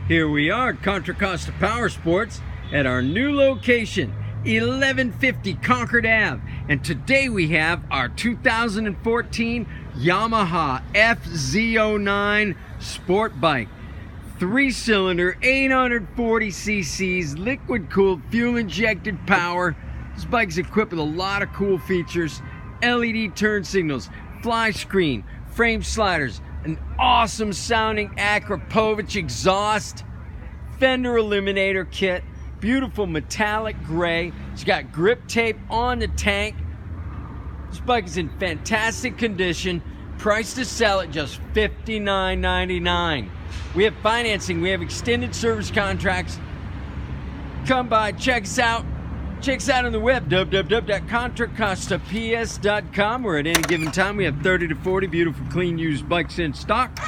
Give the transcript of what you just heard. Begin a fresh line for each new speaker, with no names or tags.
Here we are at Contra Costa Powersports at our new location, 1150 Concord Ave. And today we have our 2014 Yamaha FZ09 sport bike. 3-cylinder, 840 cc's, liquid-cooled, fuel-injected power. This bike's equipped with a lot of cool features. LED turn signals, fly screen, frame sliders, an awesome sounding Akrapovic exhaust, fender eliminator kit, beautiful metallic gray. It's got grip tape on the tank. This bike is in fantastic condition. Price to sell at just $59.99. We have financing, we have extended service contracts. Come by, check us out. Check us out on the web, www.contracostaps.com, where at any given time we have 30 to 40 beautiful, clean, used bikes in stock.